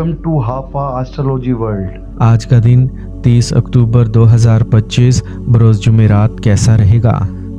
Welcome to हाफा astrology world. आज का दिन 30 अक्टूबर 2025 बरोज जुमेरात कैसा रहेगा?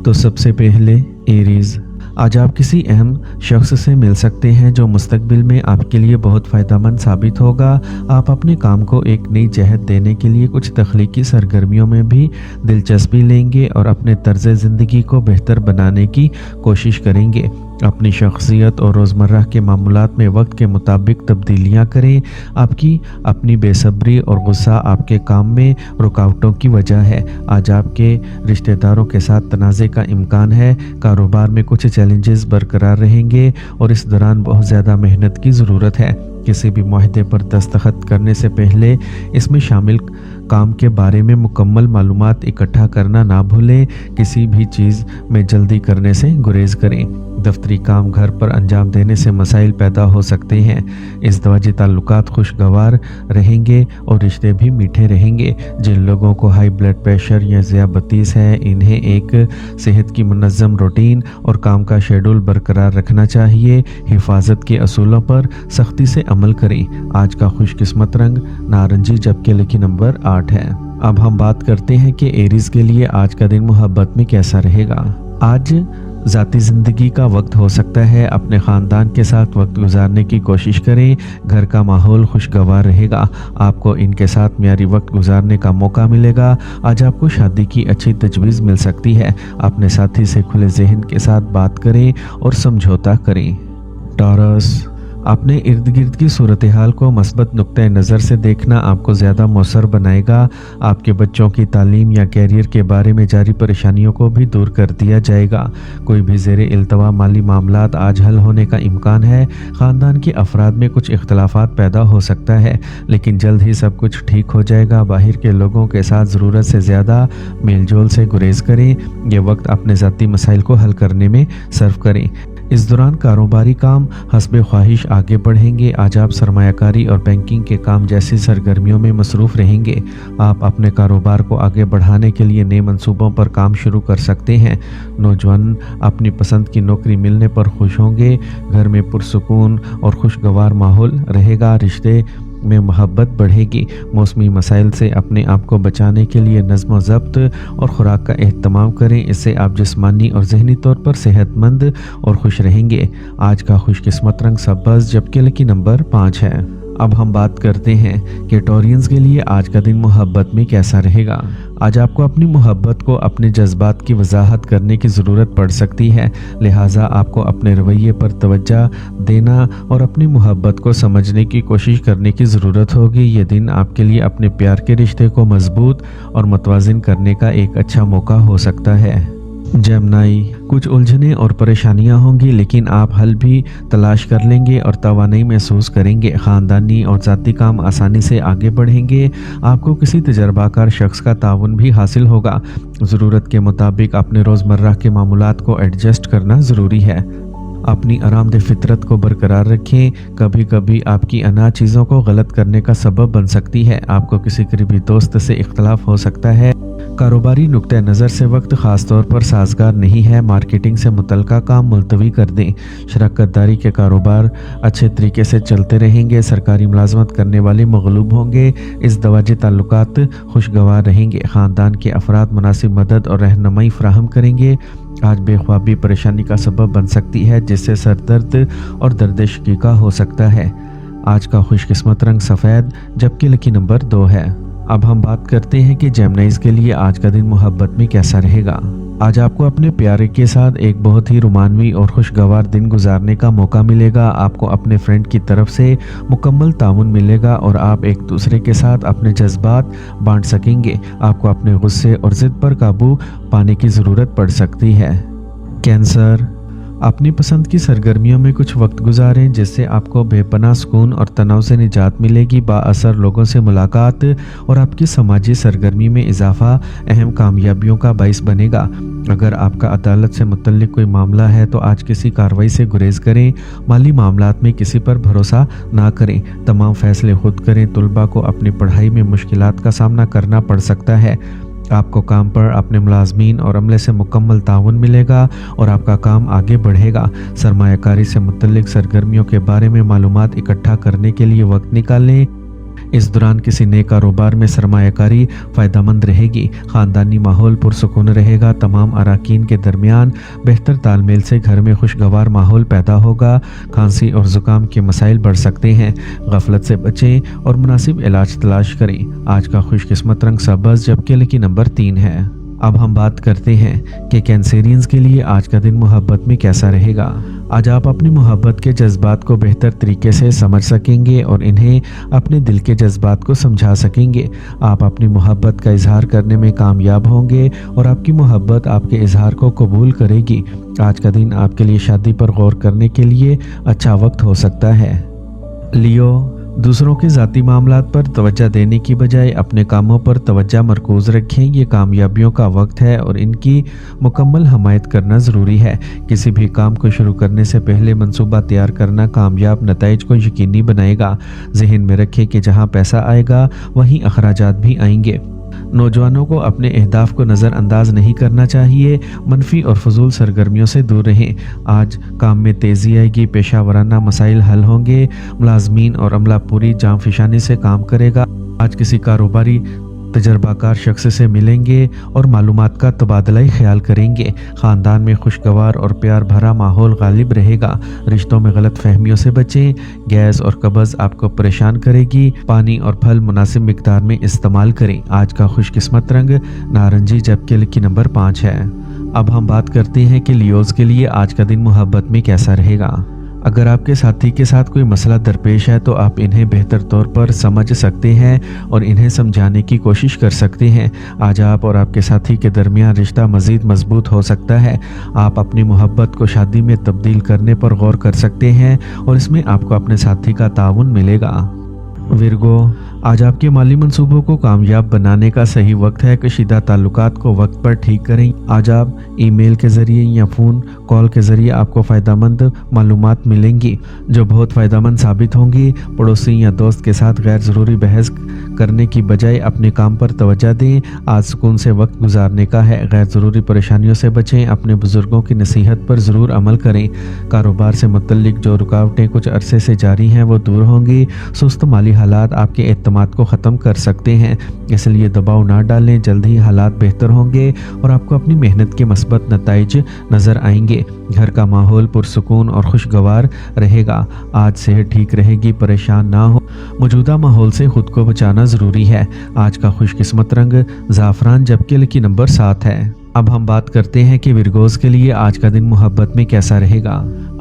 तो सबसे पहले एरीज, आज आप किसी अहम शख्स से मिल सकते हैं जो मुस्तकबिल में आपके लिए बहुत फ़ायदेमंद साबित होगा। आप अपने काम को एक नई जहत देने के लिए कुछ तख्लीकी सरगर्मियों में भी दिलचस्पी लेंगे और अपने तर्ज ज़िंदगी को बेहतर बनाने की कोशिश करेंगे। अपनी शख्सियत और रोज़मर्रा के मामूलात में वक्त के मुताबिक तब्दीलियाँ करें। आपकी अपनी बेसब्री और गुस्सा आपके काम में रुकावटों की वजह है। आज आपके रिश्तेदारों के साथ तनाज़े का इम्कान है। कारोबार में कुछ चैलेंजेस बरकरार रहेंगे और इस दौरान बहुत ज़्यादा मेहनत की ज़रूरत है। किसी भी मुआहदे पर दस्तखत करने से पहले इसमें शामिल काम के बारे में मुकम्मल मालूमात इकट्ठा करना ना भूलें। किसी भी चीज़ में जल्दी करने से गुरेज करें। दफ्तरी काम घर पर अंजाम देने से मसाइल पैदा हो सकते हैं। इज़दवाजी ताल्लुकात खुशगवार रहेंगे और रिश्ते भी मीठे रहेंगे। जिन लोगों को हाई ब्लड प्रेशर या ज़ियाबतीस है, इन्हें एक सेहत की मुनज़्ज़म रूटीन और काम का शेड्यूल बरकरार रखना चाहिए। हिफाजत के असूलों पर सख्ती से अमल करें। आज का खुशकिस्मत रंग नारंगी जबकि लकी नंबर 8 है। अब हम बात करते हैं कि एरीज के लिए आज का दिन मोहब्बत में कैसा रहेगा। आज ज़ाती ज़िंदगी का वक्त हो सकता है। अपने ख़ानदान के साथ वक्त गुजारने की कोशिश करें। घर का माहौल खुशगवार रहेगा। आपको इनके साथ मियारी वक्त गुजारने का मौका मिलेगा। आज आपको शादी की अच्छी तजवीज़ मिल सकती है। अपने साथी से खुले जहन के साथ बात करें और समझौता करें। टॉरस, अपने इर्द गिर्द की सूरत हाल को मस्बत नुक्ते नज़र से देखना आपको ज़्यादा मौसर बनाएगा। आपके बच्चों की तालीम या कैरियर के बारे में जारी परेशानियों को भी दूर कर दिया जाएगा। कोई भी ज़ेरे इल्तवा माली मामलात आज हल होने का इम्कान है। ख़ानदान के अफराद में कुछ इख्तलाफात पैदा हो सकता है, लेकिन जल्द ही सब कुछ ठीक हो जाएगा। बाहर के लोगों के साथ ज़रूरत से ज़्यादा मेल जोल से गुरेज करें। ये वक्त अपने ज़ाती मसाइल को हल करने में सर्व करें। इस दौरान कारोबारी काम हस्बे ख्वाहिश आगे बढ़ेंगे। आज आप सरमायाकारी और बैंकिंग के काम जैसी सरगर्मियों में मसरूफ़ रहेंगे। आप अपने कारोबार को आगे बढ़ाने के लिए नए मंसूबों पर काम शुरू कर सकते हैं। नौजवान अपनी पसंद की नौकरी मिलने पर खुश होंगे। घर में पुरसुकून और खुशगवार माहौल रहेगा। रिश्ते में मोहब्बत बढ़ेगी। मौसमी मसाइल से अपने आप को बचाने के लिए नज़्म ज़ब्त और ख़ुराक का एहतमाम करें। इससे आप जिस्मानी और जहनी तौर पर सेहतमंद और खुश रहेंगे। आज का खुशकिस्मत रंग सब्ज़ जबकि लकी नंबर 5 है। अब हम बात करते हैं कि टॉरियंस के लिए आज का दिन मोहब्बत में कैसा रहेगा। आज आपको अपनी मोहब्बत को अपने जज्बात की वजाहत करने की ज़रूरत पड़ सकती है, लिहाजा आपको अपने रवैये पर तवज्जो देना और अपनी मोहब्बत को समझने की कोशिश करने की ज़रूरत होगी। ये दिन आपके लिए अपने प्यार के रिश्ते को मजबूत और मतवाज़िन करने का एक अच्छा मौका हो सकता है। जेमिनी, कुछ उलझनें और परेशानियां होंगी, लेकिन आप हल भी तलाश कर लेंगे और तवानाई महसूस करेंगे। ख़ानदानी और ज़ाती काम आसानी से आगे बढ़ेंगे। आपको किसी तजर्बाकार शख्स का ताउन भी हासिल होगा। ज़रूरत के मुताबिक अपने रोज़मर्रा के मामूलात को एडजस्ट करना ज़रूरी है। अपनी आरामदेह फितरत को बरकरार रखें। कभी कभी आपकी अना चीज़ों को गलत करने का सबब बन सकती है। आपको किसी करीबी दोस्त से इख्तलाफ हो सकता है। कारोबारी नुक्ते नज़र से वक्त ख़ास तौर पर साजगार नहीं है। मार्केटिंग से मुतल्लिका काम मुलतवी कर दें। शराकतदारी के कारोबार अच्छे तरीके से चलते रहेंगे। सरकारी मुलाजमत करने वाले मगलूब होंगे। इज़दवाजी ताल्लुकात खुशगवार रहेंगे। ख़ानदान के अफराद मुनासिब मदद और रहनुमाई फराहम करेंगे। आज बेख्वाबी परेशानी का सबब बन सकती है, जिससे सरदर्द और दर्द शकीका हो सकता है। आज का खुशकिस्मत रंग सफ़ेद जबकि लकी नंबर 2 है। अब हम बात करते हैं कि जेमिनीज़ के लिए आज का दिन मोहब्बत में कैसा रहेगा। आज आपको अपने प्यारे के साथ एक बहुत ही रोमानवी और खुशगवार दिन गुजारने का मौका मिलेगा। आपको अपने फ्रेंड की तरफ से मुकम्मल ताउन मिलेगा और आप एक दूसरे के साथ अपने जज्बात बांट सकेंगे। आपको अपने गुस्से और ज़िद पर काबू पाने की ज़रूरत पड़ सकती है। कैंसर, अपनी पसंद की सरगर्मियों में कुछ वक्त गुजारें, जिससे आपको बेपनाह सुकून और तनाव से निजात मिलेगी। बाअसर लोगों से मुलाकात और आपकी समाजी सरगर्मी में इजाफा अहम कामयाबियों का बाइस बनेगा। अगर आपका अदालत से मुतल्लिक कोई मामला है तो आज किसी कार्रवाई से गुरेज करें। माली मामलात में किसी पर भरोसा ना करें। तमाम फैसले खुद करें। तुलबा को अपनी पढ़ाई में मुश्किलात का सामना करना पड़ सकता है। आपको काम पर अपने मुलाजमीन और अमले से मुकम्मल ताउन मिलेगा और आपका काम आगे बढ़ेगा। सरमायाकारी से मुतल्लिक सरगर्मियों के बारे में मालूमात इकट्ठा करने के लिए वक्त निकालें। इस दौरान किसी नए कारोबार में सरमायाकारी फ़ायदेमंद रहेगी। ख़ानदानी माहौल पुरसुकून रहेगा। तमाम अराकीन के दरमियान बेहतर तालमेल से घर में खुशगवार माहौल पैदा होगा। खांसी और ज़ुकाम के मसाइल बढ़ सकते हैं। गफलत से बचें और मुनासिब इलाज तलाश करें। आज का खुशकिस्मत रंग सब्ज़ जबकि लकी नंबर 3 है। अब हम बात करते हैं कि कैंसेरियंस के लिए आज का दिन मोहब्बत में कैसा रहेगा। आज आप अपनी मोहब्बत के जज्बात को बेहतर तरीके से समझ सकेंगे और इन्हें अपने दिल के जज्बात को समझा सकेंगे। आप अपनी मोहब्बत का इजहार करने में कामयाब होंगे और आपकी मोहब्बत आपके इजहार को कबूल करेगी। आज का दिन आपके लिए शादी पर गौर करने के लिए अच्छा वक्त हो सकता है। लियो, दूसरों के ज़ाती मामलात पर तवज्जो देने की बजाय अपने कामों पर तवज्जो मरकूज रखें। ये कामयाबियों का वक्त है और इनकी मुकम्मल हमायत करना ज़रूरी है। किसी भी काम को शुरू करने से पहले मंसूबा तैयार करना कामयाब नताइज को यकीनी बनाएगा। जहन में रखें कि जहाँ पैसा आएगा वहीं अखराजात भी आएंगे। नौजवानों को अपने अहदाफ को नज़रअंदाज नहीं करना चाहिए। मनफी और फजूल सरगर्मियों से दूर रहें। आज काम में तेज़ी आएगी। पेशा वराना मसाइल हल होंगे। मुलाजमीन और अमला पूरी जांफिशानी से काम करेगा। आज किसी कारोबारी तजर्बाकार शख्स से मिलेंगे और मालूमात का तबादला ख्याल करेंगे। ख़ानदान में खुशगवार और प्यार भरा माहौल गालिब रहेगा। रिश्तों में गलत फहमियों से बचें। गैस और कब्ज़ आपको परेशान करेगी। पानी और फल मुनासिब मिकदार में इस्तेमाल करें। आज का खुशकिस्मत रंग नारंगी जबकि लकी नंबर 5 है। अब हम बात करते हैं कि लियोज़ के लिए आज का दिन मोहब्बत में कैसा रहेगा। अगर आपके साथी के साथ कोई मसला दरपेश है तो आप इन्हें बेहतर तौर पर समझ सकते हैं और इन्हें समझाने की कोशिश कर सकते हैं। आज आप और आपके साथी के दरमियान रिश्ता मज़ीद मजबूत हो सकता है। आप अपनी मोहब्बत को शादी में तब्दील करने पर गौर कर सकते हैं और इसमें आपको अपने साथी का ताउन मिलेगा। विर्गो, आज आपके माली मंसूबों को कामयाब बनाने का सही वक्त है। कशीदा ताल्लुकात को वक्त पर ठीक करें। आज आप ईमेल के ज़रिए या फ़ोन कॉल के ज़रिए आपको फ़ायदेमंद मालूमात मिलेंगी जो बहुत फ़ायदेमंद साबित होंगी। पड़ोसी या दोस्त के साथ गैर ज़रूरी बहस करने की बजाय अपने काम पर तवज्जो दें। आज सुकून से वक्त गुजारने का है। गैर ज़रूरी परेशानियों से बचें। अपने बुज़ुर्गों की नसीहत पर ज़रूर अमल करें। कारोबार से मुतल्लिक जो रुकावटें कुछ अरसे से जारी हैं वो दूर होंगी। सुस्त माली हालात आपके एतमाद को ख़त्म कर सकते हैं, इसलिए दबाव ना डालें। जल्द ही हालात बेहतर होंगे और आपको अपनी मेहनत के मस्बत नताइज नज़र आएंगे। घर का माहौल पुरसुकून और खुशगवार रहेगा। आज सेहत ठीक रहेगी। परेशान ना हो। मौजूदा माहौल से खुद को बचाना ज़रूरी है। आज का खुशकिस्मत रंग ज़ाफ़रान जबकि लकी नंबर 7 है। अब हम बात करते हैं कि विर्गोज़ के लिए आज का दिन मोहब्बत में कैसा रहेगा।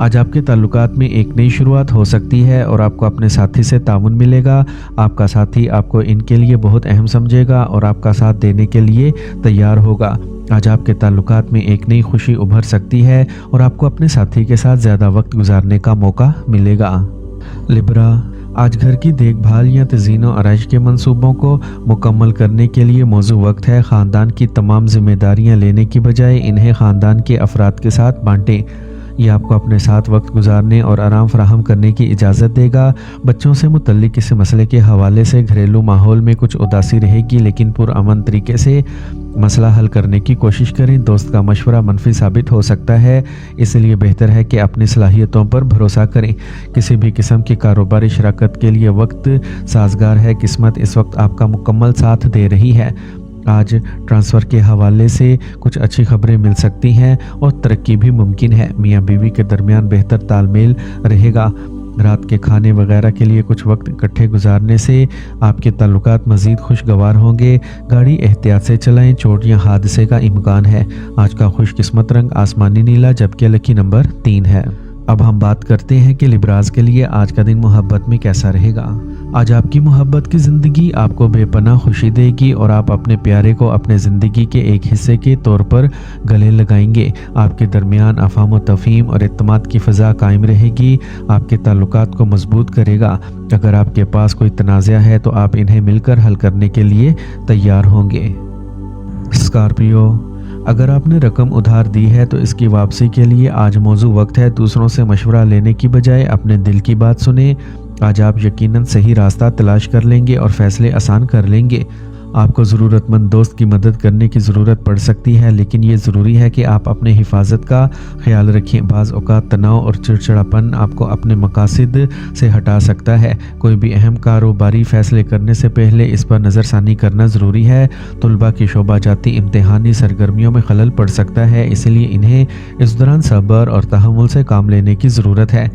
आज आपके ताल्लुकात में एक नई शुरुआत हो सकती है और आपको अपने साथी से ताउन मिलेगा। आपका साथी आपको इनके लिए बहुत अहम समझेगा और आपका साथ देने के लिए तैयार होगा। आज आपके ताल्लुकात में एक नई खुशी उभर सकती है और आपको अपने साथी के साथ ज़्यादा वक्त गुजारने का मौका मिलेगा। लिब्रा, आज घर की देखभाल या तज़ीनो आराइश के मंसूबों को मुकम्मल करने के लिए मौजू वक्त है। ख़ानदान की तमाम जिम्मेदारियां लेने की बजाय इन्हें ख़ानदान के अफराद के साथ बांटें। ये आपको अपने साथ वक्त गुजारने और आराम फराहम करने की इजाज़त देगा। बच्चों से मुतल्लिक किसी मसले के हवाले से घरेलू माहौल में कुछ उदासी रहेगी, लेकिन पुरअमन तरीके से मसला हल करने की कोशिश करें। दोस्त का मशवरा मनफी साबित हो सकता है, इसलिए बेहतर है कि अपनी सलाहियतों पर भरोसा करें। किसी भी किस्म की कारोबारी शराकत के लिए वक्त साजगार है। किस्मत इस वक्त आपका मुकम्मल साथ दे रही है। आज ट्रांसफ़र के हवाले से कुछ अच्छी खबरें मिल सकती हैं और तरक्की भी मुमकिन है। मियाँ बीवी के दरमियान बेहतर तालमेल रहेगा। रात के खाने वगैरह के लिए कुछ वक्त इकट्ठे गुजारने से आपके ताल्लुकात मज़ीद खुशगवार होंगे। गाड़ी एहतियात से चलाएं। चोट या हादसे का इम्कान है। आज का खुशकिस्मत रंग आसमानी नीला जबकि लकी नंबर 3 है। अब हम बात करते हैं कि लिब्राज के लिए आज का दिन मोहब्बत में कैसा रहेगा। आज आपकी मोहब्बत की ज़िंदगी आपको बेपनाह खुशी देगी और आप अपने प्यारे को अपने ज़िंदगी के एक हिस्से के तौर पर गले लगाएंगे। आपके दरमियान अफ़ाम व तफ़हीम और इत्तेमाद की फ़ज़ा कायम रहेगी। आपके ताल्लुकात को मजबूत करेगा। अगर आपके पास कोई तनाज़ा है तो आप इन्हें मिलकर हल करने के लिए तैयार होंगे। स्कॉर्पियो, अगर आपने रकम उधार दी है तो इसकी वापसी के लिए आज मौजू वक्त है। दूसरों से मशवरा लेने की बजाय अपने दिल की बात सुने। आज आप यकीनन सही रास्ता तलाश कर लेंगे और फैसले आसान कर लेंगे। आपको ज़रूरतमंद दोस्त की मदद करने की ज़रूरत पड़ सकती है, लेकिन ये ज़रूरी है कि आप अपने हिफाजत का ख्याल रखें। बाज़ औक़ात तनाव और चिड़चिड़ापन आपको अपने मकासद से हटा सकता है। कोई भी अहम कारोबारी फ़ैसले करने से पहले इस पर नज़रसानी करना ज़रूरी है। तलबा की शोबा जाती इम्तिहानी सरगर्मियों में खलल पड़ सकता है, इसलिए इन्हें इस दौरान सब्र और तहम्मुल से काम लेने की ज़रूरत है।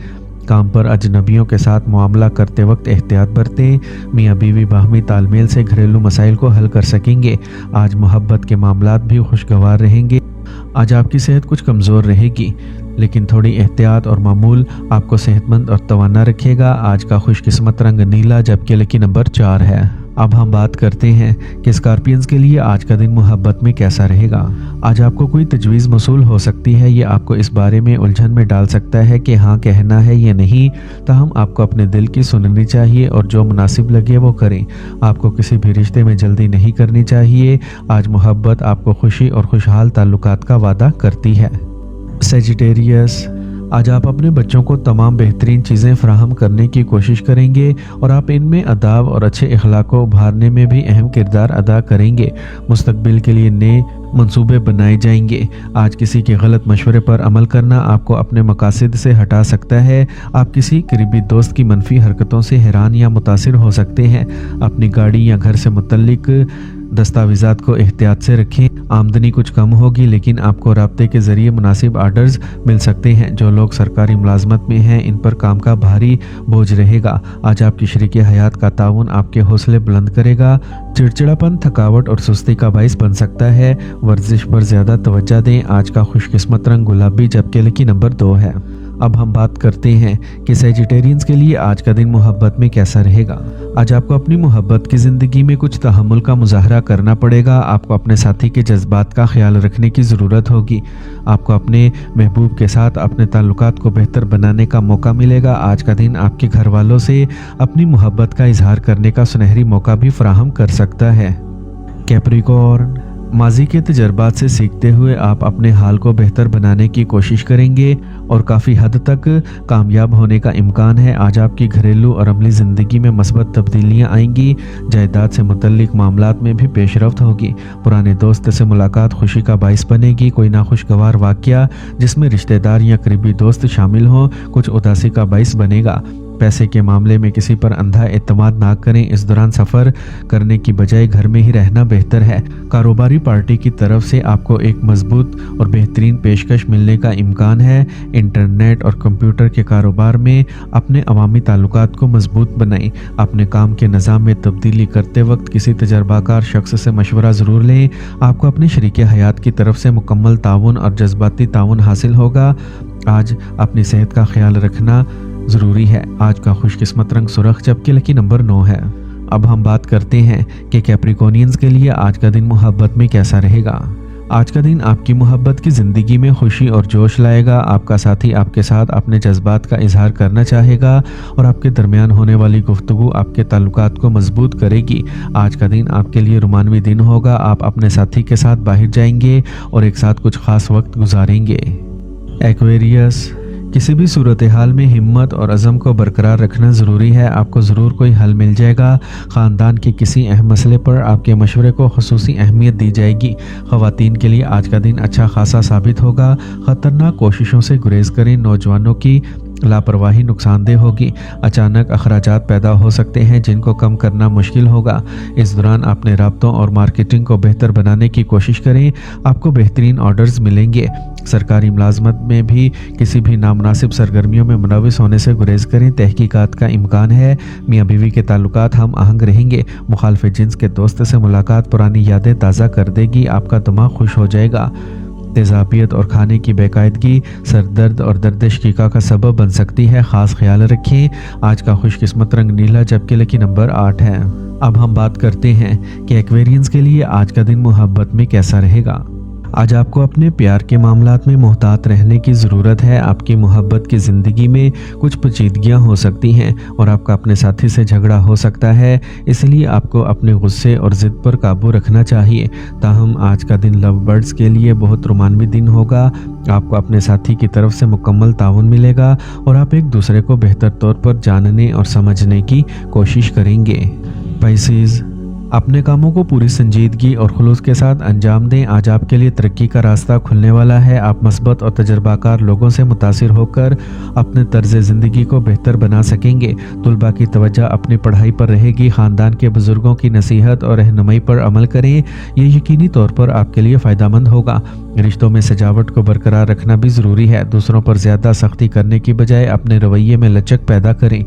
काम पर अजनबियों के साथ मुआमला करते वक्त एहतियात बरतें। मियाँ बीवी बाहमी तालमेल से घरेलू मसाइल को हल कर सकेंगे। आज मोहब्बत के मामलात भी खुशगवार रहेंगे। आज आपकी सेहत कुछ कमज़ोर रहेगी, लेकिन थोड़ी एहतियात और मामूल आपको सेहतमंद और तवाना रखेगा। आज का खुशकिस्मत रंग नीला, जबकि लकी नंबर 4 है। अब हम बात करते हैं कि स्कॉर्पियंस के लिए आज का दिन मोहब्बत में कैसा रहेगा। आज आपको कोई तजवीज़ मौसूल हो सकती है। ये आपको इस बारे में उलझन में डाल सकता है कि हाँ कहना है या नहीं। ताहम आपको अपने दिल की सुननी चाहिए और जो मुनासिब लगे वो करें। आपको किसी भी रिश्ते में जल्दी नहीं करनी चाहिए। आज मोहब्बत आपको खुशी और खुशहाल ताल्लुकात का वादा करती है। सेजिटेरियस, आज आप अपने बच्चों को तमाम बेहतरीन चीज़ें फराहम करने की कोशिश करेंगे और आप इनमें अदाब और अच्छे अखलाक को उभारने में भी अहम किरदार अदा करेंगे। मुस्तकबिल के लिए नए मंसूबे बनाए जाएंगे। आज किसी के गलत मशवरे पर अमल करना आपको अपने मकासद से हटा सकता है। आप किसी करीबी दोस्त की मनफी हरकतों से हैरान या मुतासिर हो सकते हैं। अपनी गाड़ी या घर से मुतल्लिक दस्तावेज़ात को एहतियात से रखें। आमदनी कुछ कम होगी, लेकिन आपको राब्ते के ज़रिए मुनासिब आर्डर्स मिल सकते हैं। जो लोग सरकारी मुलाजमत में हैं, इन पर काम का भारी बोझ रहेगा। आज आपकी शरीके हयात का ताउन आपके हौसले बुलंद करेगा। चिड़चिड़ापन, थकावट और सुस्ती का बाइस बन सकता है। वर्जिश पर ज़्यादा तवज्जो दें। आज का खुशकिस्मत रंग गुलाबी, जबकि लकी नंबर 2 है। अब हम बात करते हैं कि सेजिटेरियंस के लिए आज का दिन मोहब्बत में कैसा रहेगा। आज आपको अपनी मोहब्बत की ज़िंदगी में कुछ तहम्मुल का मुजाहरा करना पड़ेगा। आपको अपने साथी के जज्बात का ख्याल रखने की ज़रूरत होगी। आपको अपने महबूब के साथ अपने ताल्लुकात को बेहतर बनाने का मौका मिलेगा। आज का दिन आपके घर वालों से अपनी मोहब्बत का इजहार करने का सुनहरी मौका भी फराहम कर सकता है। कैप्रिकॉर्न, माजी के तजर्बात से सीखते हुए आप अपने हाल को बेहतर बनाने की कोशिश करेंगे और काफ़ी हद तक कामयाब होने का इम्कान है। आज आपकी घरेलू और अमली ज़िंदगी में मस्बत तब्दीलियाँ आएंगी। जायदाद से मुतल्लिक मामलात में भी पेशरफ्त होगी। पुराने दोस्त से मुलाकात खुशी का बाइस बनेगी। कोई नाखुशगवार वाक़या जिसमें रिश्तेदार या करीबी दोस्त शामिल हों कुछ उदासी का बाइस बनेगा। पैसे के मामले में किसी पर अंधा एतमाद ना करें। इस दौरान सफ़र करने की बजाय घर में ही रहना बेहतर है। कारोबारी पार्टी की तरफ से आपको एक मजबूत और बेहतरीन पेशकश मिलने का इम्कान है। इंटरनेट और कंप्यूटर के कारोबार में अपने अवामी ताल्लुकात को मजबूत बनाएं। अपने काम के निज़ाम में तब्दीली करते वक्त किसी तजर्बाकार शख्स से मशवरा ज़रूर लें। आपको अपने शरीके हयात की तरफ से मुकम्मल ताउन और जज्बाती ताउन हासिल होगा। आज अपनी सेहत का ख्याल रखना ज़रूरी है। आज का खुशकिस्मत रंग सुर्ख, जबकि लकी नंबर 9 है। अब हम बात करते हैं कि कैप्रिकॉर्नियंस के लिए आज का दिन मोहब्बत में कैसा रहेगा। आज का दिन आपकी मोहब्बत की ज़िंदगी में खुशी और जोश लाएगा। आपका साथी आपके साथ अपने जज्बात का इजहार करना चाहेगा और आपके दरमियान होने वाली गुफ्तगू आपके ताल्लुकात को मजबूत करेगी। आज का दिन आपके लिए रोमानवी दिन होगा। आप अपने साथी के साथ बाहर जाएंगे और एक साथ कुछ खास वक्त गुजारेंगे। एक्वेरियस, किसी भी सूरत हाल में हिम्मत और अज़म को बरकरार रखना ज़रूरी है। आपको ज़रूर कोई हल मिल जाएगा। ख़ानदान के किसी अहम मसले पर आपके मशवरे को ख़ुसूसी अहमियत दी जाएगी। ख़वातीन के लिए आज का दिन अच्छा खासा साबित होगा। ख़तरनाक कोशिशों से गुरेज करें। नौजवानों की लापरवाही नुकसानदेह होगी। अचानक अखराजात पैदा हो सकते हैं जिनको कम करना मुश्किल होगा। इस दौरान अपने राब्तों और मार्केटिंग को बेहतर बनाने की कोशिश करें। आपको बेहतरीन ऑर्डर्स मिलेंगे। सरकारी मुलाजमत में भी किसी भी नामुनासिब सरगर्मियों में मुलविस होने से गुरेज करें। तहकीकात का इम्कान है। मियाँ बीवी के ताल्लुकात हम आहंग रहेंगे। मुखालिफ जिन्स के दोस्त से मुलाकात पुरानी यादें ताज़ा कर देगी। आपका दिमाग खुश हो जाएगा। तेज़ाबियत और खाने की बेकायदगी सरदर्द और दर्द शिका का सबब बन सकती है। ख़ास ख्याल रखें। आज का खुशकिस्मत रंग नीला, जबकि लकी नंबर 8 है। अब हम बात करते हैं कि एक्वेरियंस के लिए आज का दिन मोहब्बत में कैसा रहेगा। आज आपको अपने प्यार के मामलात में मोहतात रहने की ज़रूरत है। आपकी मोहब्बत की ज़िंदगी में कुछ पेचीदगियाँ हो सकती हैं और आपका अपने साथी से झगड़ा हो सकता है, इसलिए आपको अपने गुस्से और ज़िद पर काबू रखना चाहिए। ताहम आज का दिन लव बर्ड्स के लिए बहुत रोमानवी दिन होगा। आपको अपने साथी की तरफ से मुकम्मल ताउन मिलेगा और आप एक दूसरे को बेहतर तौर पर जानने और समझने की कोशिश करेंगे। पाइसेस, अपने कामों को पूरी संजीदगी और खुलूस के साथ अंजाम दें। आज आपके लिए तरक्की का रास्ता खुलने वाला है। आप मस्बत और तजर्बाकार लोगों से मुतासिर होकर अपने तर्ज ज़िंदगी को बेहतर बना सकेंगे। तुलबा की तवज्जो अपनी पढ़ाई पर रहेगी। ख़ानदान के बुजुर्गों की नसीहत और रहनुमाई पर अमल करें, ये यकीनी तौर पर आपके लिए फ़ायदेमंद होगा। रिश्तों में सजावट को बरकरार रखना भी ज़रूरी है। दूसरों पर ज़्यादा सख्ती करने की बजाय अपने रवैये में लचक पैदा करें।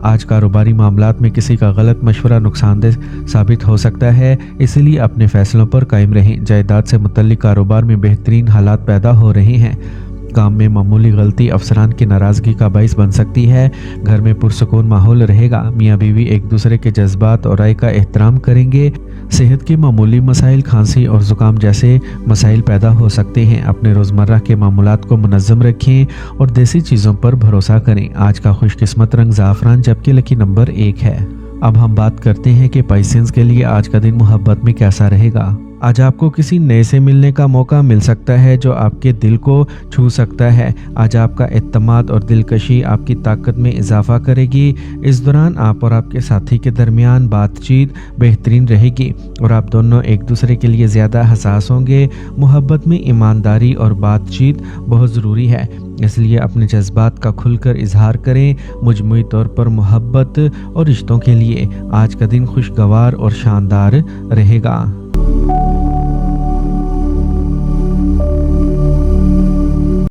आज कारोबारी मामलात में किसी का गलत मशवरा नुकसानदेह साबित हो सकता है, इसलिए अपने फैसलों पर कायम रहें। जायदाद से मुतल्लिक कारोबार में बेहतरीन हालात पैदा हो रहे हैं। काम में मामूली गलती अफसरान की नाराज़गी का बाइस बन सकती है। घर में पुरसुकून माहौल रहेगा। मियाँ बीवी एक दूसरे के जज्बात और राय का एहतराम करेंगे। सेहत के मामूली मसाइल, खांसी और ज़ुकाम जैसे मसाइल पैदा हो सकते हैं। अपने रोज़मर्रा के मामूलात को मुनज़्ज़म रखें और देसी चीज़ों पर भरोसा करें। आज का खुशकिस्मत रंग ज़ाफ़रान जबकि लकी नंबर 1 है। अब हम बात करते हैं कि पाइसेंस के लिए आज का दिन मोहब्बत में कैसा रहेगा। आज आपको किसी नए से मिलने का मौका मिल सकता है जो आपके दिल को छू सकता है। आज आपका एतमाद और दिलकशी आपकी ताकत में इजाफा करेगी। इस दौरान आप और आपके साथी के दरमियान बातचीत बेहतरीन रहेगी और आप दोनों एक दूसरे के लिए ज़्यादा हसास होंगे। मोहब्बत में ईमानदारी और बातचीत बहुत ज़रूरी है, इसलिए अपने जज्बात का खुलकर इजहार करें। मजमूई तौर पर मोहब्बत और रिश्तों के लिए आज का दिन खुशगवार और शानदार रहेगा।